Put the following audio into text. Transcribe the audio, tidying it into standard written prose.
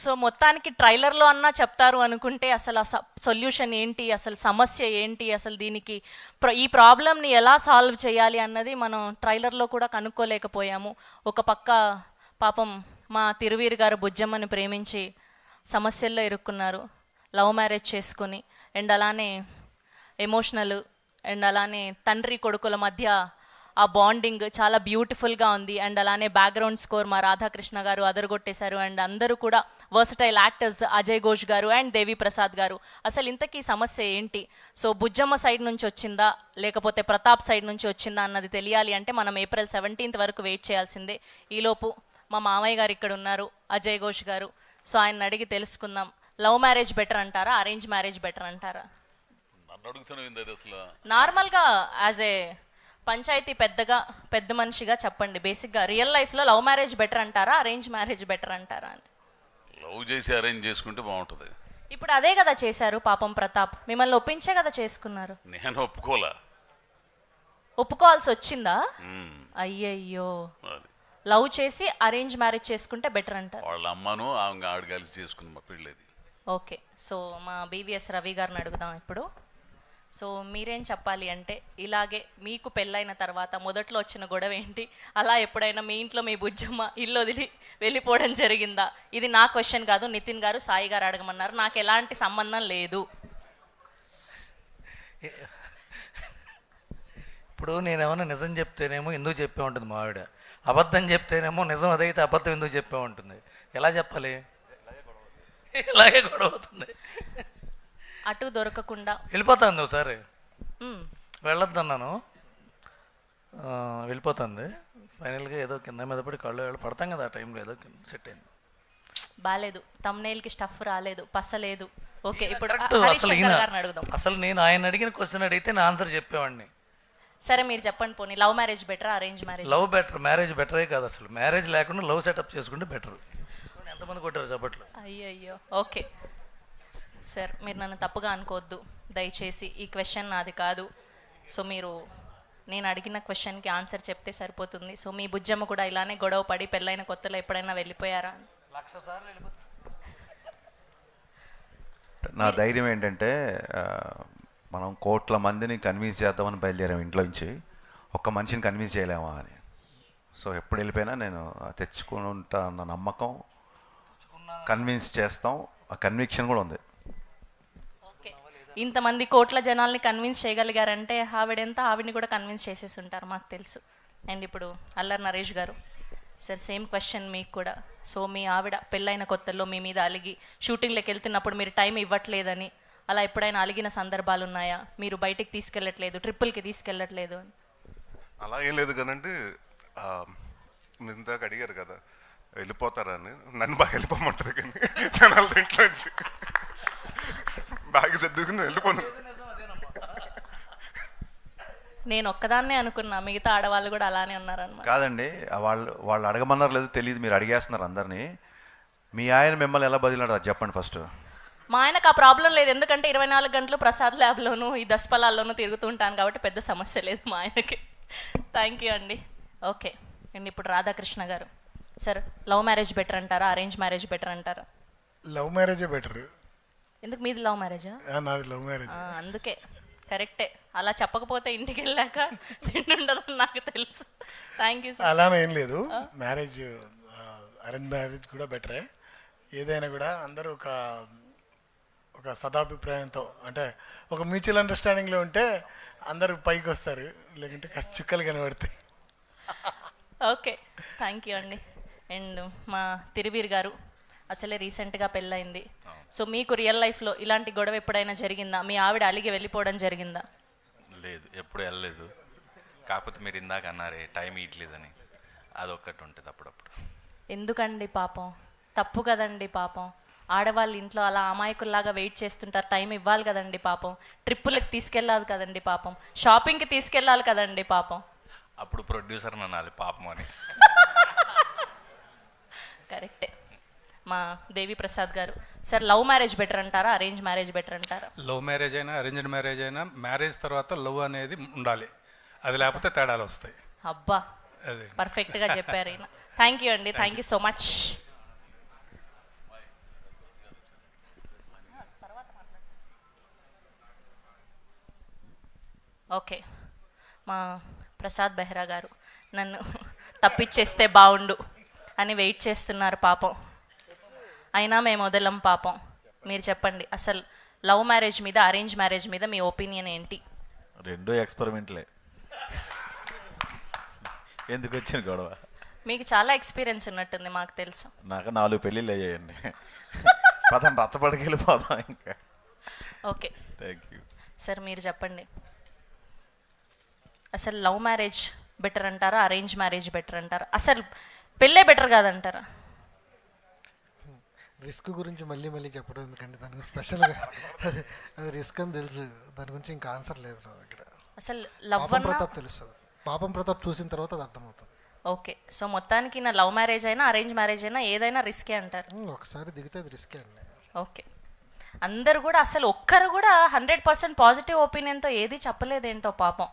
So మొత్తానికి ట్రైలర్లో అన్నా చెప్తారు అనుకుంటే అసలు ఆ సొల్యూషన్ ఏంటి, అసలు సమస్య ఏంటి, అసలు దీనికి ఈ ప్రాబ్లమ్ని ఎలా సాల్వ్ చేయాలి అన్నది మనం ట్రైలర్లో కూడా కనుక్కోలేకపోయాము. ఒక పక్క పాపం మా తిరువీరు గారు బుజ్జమ్మని ప్రేమించి సమస్యల్లో ఇరుక్కున్నారు, లవ్ మ్యారేజ్ చేసుకుని, అండ్ అలానే ఎమోషనల్, అండ్ అలానే తండ్రి కొడుకుల మధ్య ఆ బాండింగ్ చాలా బ్యూటిఫుల్గా ఉంది. అండ్ అలానే బ్యాక్గ్రౌండ్ స్కోర్ మా రాధాకృష్ణ గారు అదరగొట్టేశారు. అండ్ అందరూ కూడా వర్సటైల్ యాక్టర్స్ అజయ్ ఘోష్ గారు అండ్ దేవి ప్రసాద్ గారు. అసలు ఇంతకీ సమస్య ఏంటి? సో బుజ్జమ్మ సైడ్ నుంచి వచ్చిందా లేకపోతే ప్రతాప్ సైడ్ నుంచి వచ్చిందా అన్నది తెలియాలి అంటే మనం April 17th వరకు వెయిట్ చేయాల్సిందే. ఈలోపు మా మామయ్య గారు ఇక్కడ ఉన్నారు, అజయ్ ఘోష్ గారు. సో ఆయన అడిగి తెలుసుకుందాం, లవ్ మ్యారేజ్ బెటర్ అంటారా, అరేంజ్ మ్యారేజ్ బెటర్ అంటారా? నార్మల్గా యాజ్ ఏ పంచాయతీ పెద్ద మనిషిగా చెప్పండి, బేసిక్గా రియల్ లైఫ్లో లవ్ మ్యారేజ్ బెటర్ అంటారా, అరేంజ్ మ్యారేజ్ బెటర్ అంటారా అని. లవ్ చేసి అరేంజ్ చేసుకుంటే బాగుంటుంది. ఇప్పుడు అదే కదా చేశారు పాపం ప్రతాప్, మిమ్మల్ని ఒప్పించే కదా చేసుకున్నారు. నేను ఒప్పుకోలే. ఒప్పుకోవాల్సి వచ్చిందా? అయ్యయ్యో. లవ్ చేసి అరేంజ్ మ్యారేజ్ చేసుకుంటే బెటర్ అంటారు. వాళ్ళ అమ్మను ఆవిడ కలిసి చేసుకుంది మా పెళ్ళేది. ఓకే, సో మా BVS రవి గారిని అడుగుదాం ఇప్పుడు. సో మీరేం చెప్పాలి అంటే, ఇలాగే మీకు పెళ్ళైన తర్వాత మొదట్లో వచ్చిన గొడవ ఏంటి, అలా ఎప్పుడైనా మీ ఇంట్లో మీ బుజ్జమ్మ ఇల్లు వదిలి వెళ్ళిపోవడం జరిగిందా? ఇది నా క్వశ్చన్ కాదు, నితిన్ గారు సాయి గారు అడగమన్నారు, నాకు ఎలాంటి సంబంధం లేదు. ఇప్పుడు నేనేమన్నా నిజం చెప్తేనేమో ఎందుకు చెప్పే ఉంటుంది మా ఆవిడ, అబద్ధం చెప్తేనేమో నిజం అదైతే అబద్ధం ఎందుకు చెప్పే ఉంటుంది. ఎలా చెప్పాలి? ఇలాగే గొడవ అవుతుంది. అటు దొరకకుండా వెళ్ళిపోతుంది. ఒకసారి వెళ్ళొద్దన్నాను, వెళ్ళిపోతుంది. ఫైనల్గా ఏదో కింద మీద పడి కళ్ళు పడతాం కదా, ఆ టైంలో ఏదో సెట్ అయింది. బాలేదు, తమ్నేల్కి స్టఫ్ రాలేదు, పసలేదు. ఓకే, ఇప్పుడు అసలు నేను ఆయన అడిగిన క్వశ్చన్ అడిగితే నా ఆన్సర్ చెప్పేవాడిని. సరే మీరు చెప్పండి, పోనీ love marriage better, arrange marriage? Love better, marriage బెటరే కాదు. అసలు మ్యారేజ్ లేకుండా లవ్ సెటప్ చేసుకుంటే బెటర్. ఎంతమంది కొట్టారు చెప్పట్లు? అయ్యయ్యో. ఓకే సార్, మీరు నన్ను తప్పుగా అనుకోవద్దు దయచేసి, ఈ క్వశ్చన్ నాది కాదు. సో మీరు నేను అడిగిన క్వశ్చన్కి ఆన్సర్ చెప్తే సరిపోతుంది. సో మీ బుజ్జమ్మ కూడా ఇలానే గొడవ పడి పెళ్ళైన కొత్తలో ఎప్పుడైనా వెళ్ళిపోయారా? 1,00,000 సార్లు వెళ్ళిపోతుంది. నా ధైర్యం ఏంటంటే, మనం కోట్ల మందిని కన్విన్స్ చేద్దామని బయలుదేరాం ఇంట్లో నుంచి, ఒక్క మనిషిని కన్విన్స్ చేయలేమా అని. సో ఎప్పుడు వెళ్ళిపోయినా నేను తెచ్చుకుంటా అన్న నమ్మకం, కన్విన్స్ చేస్తాం, ఆ కన్విక్షన్ కూడా ఉంది. ఓకే, ఇంతమంది కోట్ల జనాల్ని కన్విన్స్ చేయగలిగారంటే ఆవిడని కూడా కన్విన్స్ చేసేసి ఉంటారు, మాకు తెలుసు. అండ్ ఇప్పుడు అల్లరి నరేష్ గారు సార్, సేమ్ క్వశ్చన్ మీకు కూడా. సో మీ ఆవిడ పెళ్ళైన కొత్తల్లో మీ మీద అలిగి షూటింగ్లోకి వెళ్తున్నప్పుడు మీరు టైం ఇవ్వట్లేదని అలా ఎప్పుడైనా అలిగిన సందర్భాలు ఉన్నాయా? మీరు బయటికి తీసుకెళ్ళట్లేదు, ట్రిప్పులకి తీసుకెళ్ళట్లేదు అని? అలా ఏం లేదు కదంటే, మీరు ఇందాక అడిగారు కదా వెళ్ళిపోతారని, నన్ను బాగా వెళ్ళిపోమంటుంది కానీ జనాల ఇంట్లో నుంచి బాగా సర్దుకుని వెళ్ళిపోను. నేను ఒక్కదాన్నే అనుకున్నా, మిగతా ఆడవాళ్ళు కూడా అలానే ఉన్నారన్నమాట. కాదండి, వాళ్ళు అడగమన్నారు లేదు తెలియదు, మీరు అడిగేస్తున్నారు అందరినీ. మీ ఆయన మిమ్మల్ని ఎలా బదిలాడు అది చెప్పండి ఫస్ట్. మా ఆయనకు ఆ ప్రాబ్లం లేదు, ఎందుకంటే 24 గంటలు ప్రసాద్ ల్యాబ్లోనూ ఈ దశపలాల్లోనూ తిరుగుతూ ఉంటాను కాబట్టి పెద్ద సమస్య లేదు మా ఆయనకి. థ్యాంక్ యూ అండి. ఓకే అండ్ ఇప్పుడు రాధాకృష్ణ గారు సార్, లవ్ మ్యారేజ్ బెటర్ అంటారా, అరేంజ్ మ్యారేజ్ బెటర్ అంటారా? లవ్ మ్యారేజే బెటర్. ఎందుకు మీది లవ్ మ్యారేజా? నాది లవ్ మ్యారేజ్. అందుకే కరెక్టే, అలా చెప్పకపోతే ఇంటికి వెళ్ళాక తిండుండదని నాకు తెలుసు. Thank you sir. అలానే ఏం లేదు, మ్యారేజ్ అరేంజ్ మ్యారేజ్ కూడా బెటరే. ఏదైనా కూడా అందరూ ఒక సదాభిప్రాయంతో, అంటే ఒక మ్యూచువల్ అండర్స్టాండింగ్లో ఉంటే అందరూ పైకి వస్తారు, లేకుంటే చుక్కలు కనబడతాయి. ఓకే థ్యాంక్ యూ అండి. అండ్ మా తిరువీర్ గారు, అసలే రీసెంట్గా పెళ్ళయింది. సో మీకు రియల్ లైఫ్లో ఇలాంటి గొడవ ఎప్పుడైనా జరిగిందా? మీ ఆవిడ అలిగి వెళ్ళిపోవడం జరిగిందా? లేదు, ఎప్పుడు వెళ్ళలేదు. కాకపోతే మీరు ఇందాక అన్నారే టైం ఇవ్వట్లేదని, అదొక్కటి ఉంటుంది అప్పుడప్పుడు. ఎందుకండి పాపం, తప్పు కదండి పాపం. ఆడవాళ్ళు ఇంట్లో అలా అమాయకుల్లాగా వెయిట్ చేస్తుంటారు, టైం ఇవ్వాలి కదండి పాపం. ట్రిప్పులకి తీసుకెళ్ళాలి కదండి పాపం, షాపింగ్కి తీసుకెళ్ళాలి కదండి పాపం. అప్పుడు ప్రొడ్యూసర్ అనాలి పాపం అని. కరెక్టే. మా దేవి ప్రసాద్ గారు సార్, లవ్ మ్యారేజ్ బెటర్ అంటారా, అరేంజ్ మ్యారేజ్ బెటర్ అంటారా? లవ్ మ్యారేజ్ అయినా అరేంజ్డ్ మ్యారేజ్ అయినా మ్యారేజ్ తర్వాత లవ్ అనేది ఉండాలి, అది లేకపోతే తేడాలు వస్తాయి. అబ్బా పర్ఫెక్ట్గా చెప్పారు ఈయన. థ్యాంక్ యూ అండి, thank you so much. Okay, మా ప్రసాద్ బెహ్రా గారు నన్ను తప్పిచ్చేస్తే బాగుండు అని వెయిట్ చేస్తున్నారు పాపం. అయినా మేము వదలం పాపం. మీరు చెప్పండి, అసలు లవ్ మ్యారేజ్ మీద అరేంజ్ మ్యారేజ్ మీద మీ ఒపీనియన్ ఏంటి? రెండూ ఎక్స్పెరిమెంట్లే. ఎందుకు వచ్చిన గొడవ? మీకు చాలా ఎక్స్పీరియన్స్ ఉన్నట్టుంది, మాకు తెలుసు. నాకు 4 పెళ్ళిళ్ళు అయ్యాయండి. పదం రచ్చబడికి వెళ్ళిపోదాం ఇంకా. Okay thank you. సార్ మీరు చెప్పండి, అసలు లవ్ మ్యారేజ్ బెటర్ అంటారా, అరేంజ్ మ్యారేజ్ బెటర్ అంటారా, అసలు పెళ్ళే బెటర్ కాదంటారా? రిస్క్ గురించి మళ్ళీ మళ్ళీ చెప్పడం ఎందుకంటే దాని గురించి స్పెషల్గా అది రిస్క్ అని తెలుసు, దాని గురించి ఇంకా ఆన్సర్ లేదు నా దగ్గర. అసలు లవ్ పాపం ప్రతాప్ తెలుస్తుంది, పాపం ప్రతాప్ చూసిన తర్వాత అది అర్థమవుతుంది. ఓకే, సో మొత్తానికి నా లవ్ మ్యారేజ్ అయినా అరేంజ్ మ్యారేజ్ అయినా ఏదైనా రిస్కే అంటారు. ఒకసారి దిగితే అది రిస్కే అండి. ఓకే, అందరు కూడా అసలు ఒక్కరు కూడా 100% పాజిటివ్ ఒపీనియన్తో ఏది చెప్పలేదేంటో పాపం.